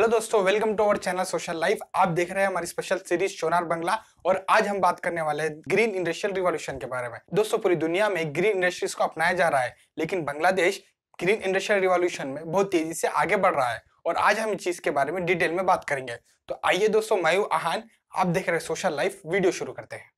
Hello दोस्तों, welcome to our channel social life. आप देख रहे हैं हमारी स्पेशल सीरीज सोनार बंगला और आज हम बात करने वाले हैं ग्रीन इंडस्ट्रियल रिवॉल्यूशन के बारे में। दोस्तों, पूरी दुनिया में ग्रीन इंडस्ट्रीज को अपनाया जा रहा है, लेकिन बांग्लादेश ग्रीन इंडस्ट्रियल रिवॉल्यूशन में बहुत तेजी से आगे बढ़ रहा है और आज हम इस चीज के बारे में डिटेल में बात करेंगे। तो आइए दोस्तों, मैं हूं आहान, आप देख रहे हैं सोशल लाइफ। वीडियो शुरू करते हैं।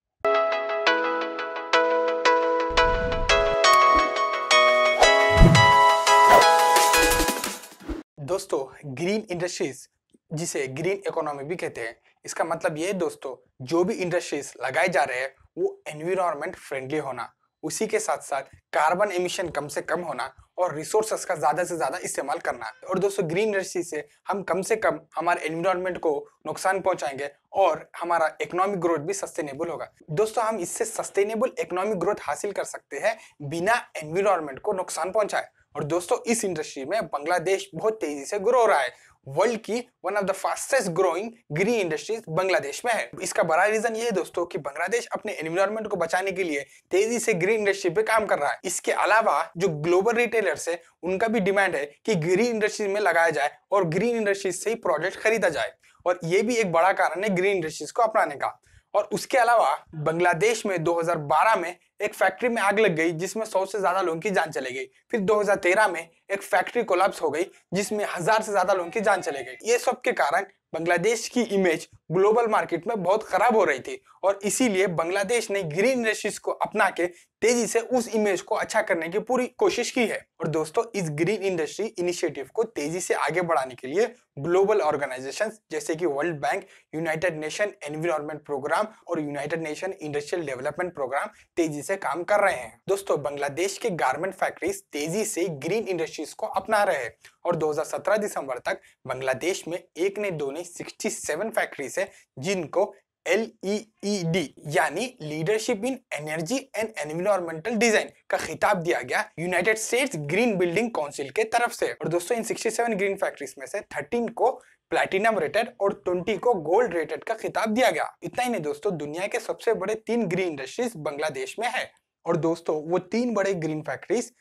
दोस्तों, ग्रीन इंडस्ट्रीज जिसे ग्रीन इकोनॉमी भी कहते हैं, इसका मतलब ये है दोस्तों, जो भी इंडस्ट्रीज लगाए जा रहे हैं वो एनवायरनमेंट फ्रेंडली होना, उसी के साथ साथ कार्बन एमिशन कम से कम होना और रिसोर्सेस का ज्यादा से ज्यादा इस्तेमाल करना। और दोस्तों, ग्रीन इंडस्ट्री से हम कम से कम हमारे एनवायरनमेंट को नुकसान पहुंचाएंगे और हमारा इकोनॉमिक ग्रोथ भी सस्टेनेबल होगा। दोस्तों, हम इससे सस्टेनेबल इकोनॉमिक ग्रोथ हासिल कर सकते हैं बिना एनवायरनमेंट को नुकसान पहुंचाए। और दोस्तों, इस इंडस्ट्री में बांग्लादेश बहुत तेजी से ग्रो हो रहा है। वर्ल्ड की one of the fastest growing green industries Bangladesh में है। इसका बड़ा रीजन ये है दोस्तों कि बांग्लादेश अपने एनवायरनमेंट को बचाने के लिए तेजी से ग्रीन इंडस्ट्री पे काम कर रहा है। इसके अलावा जो ग्लोबल रिटेलर्स है, उनका भी डिमांड है कि ग्रीन इंडस्ट्रीज में लगाया जाए और ग्रीन इंडस्ट्रीज से ही प्रोडक्ट खरीदा जाए, और ये भी एक बड़ा कारण है ग्रीन इंडस्ट्रीज को अपनाने का। और उसके अलावा बांग्लादेश में 2012 में एक फैक्ट्री में आग लग गई जिसमें 100 से ज्यादा लोगों की जान चली गई। फिर 2013 में एक फैक्ट्री कोलैप्स हो गई जिसमें 1000 से ज्यादा लोगों की जान चली गई। ये सब के कारण बांग्लादेश की इमेज ग्लोबल मार्केट में बहुत खराब हो रही थी और इसीलिए बांग्लादेश ने ग्रीन इंडस्ट्रीज को अपना के तेजी से उस इमेज को अच्छा करने की पूरी कोशिश की है। और दोस्तों, इस ग्रीन इंडस्ट्री इनिशिएटिव को तेजी से आगे बढ़ाने के लिए ग्लोबल ऑर्गेनाइजेशंस जैसे कि World Bank, United Nation Environment Programme और United Nation Industrial Development Programme तेजी से काम कर रहे हैं। दोस्तों, बांग्लादेश के गारमेंट फैक्ट्रीज तेजी से ग्रीन इंडस्ट्रीज को अपना रहे हैं और 2017 दिसंबर तक बांग्लादेश में एक ने दो ने 67 फैक्ट्रीज है जिनको LEED यानी leadership in energy and environmental design का खिताब दिया गया United states green building council के तरफ से। और दोस्तों, इन 67 ग्रीन फैक्ट्रीज में से 13 को प्लैटिनम रेटेड और 20 को गोल्ड रेटेड का खिताब दिया गया। इतना ही नहीं दोस्तों, दुनिया के सबसे बड़े 3 ग्रीन इंडस्ट्रीज बांग्लादेश में है। और दोस्तों, वो 3 बड़े green factories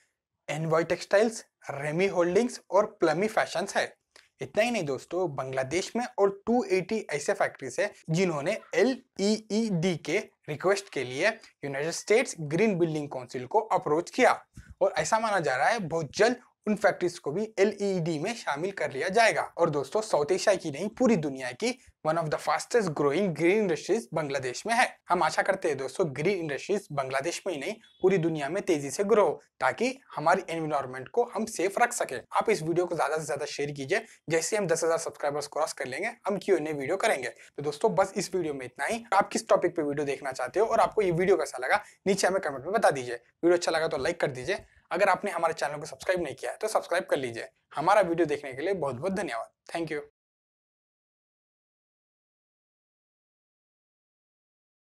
envoy textiles, Remi holdings और प्लमी फैशंस है। इतना ही नहीं दोस्तों, बांग्लादेश में और 280 ऐसे फैक्ट्रीज है जिन्होंने LEED के रिक्वेस्ट के लिए United states green building council को अप्रोच किया और ऐसा माना जा रहा है बहुत जल्द उन फैक्ट्रीज को भी LEED में शामिल कर लिया जाएगा। और दोस्तों, साउथ एशिया की नहीं, पूरी दुनिया की one of the fastest growing green industries Bangladesh में है। हम आशा करते हैं दोस्तों, ग्रीन इंडस्ट्रीज बांग्लादेश में ही नहीं पूरी दुनिया में तेजी से ग्रो हो ताकि हमारी एनवायरनमेंट को हम सेफ रख सके। आप इस वीडियो को ज्यादा से ज्यादा शेयर कीजिए। जैसे हम 10,000 सब्सक्राइबर्स क्रॉस कर लेंगे, हम Q&A वीडियो करेंगे। तो दोस्तों, बस इस वीडियो में इतना ही। आप किस टॉपिक पे वीडियो देखना चाहते हो और आपको ये वीडियो कैसा लगा, नीचे हमें कमेंट में बता दीजिए। वीडियो अच्छा लगा तो लाइक कर दीजिए। अगर आपने हमारे चैनल को सब्सक्राइब नहीं किया है तो सब्सक्राइब कर लीजिए। हमारा वीडियो देखने के लिए बहुत बहुत धन्यवाद। Thank you.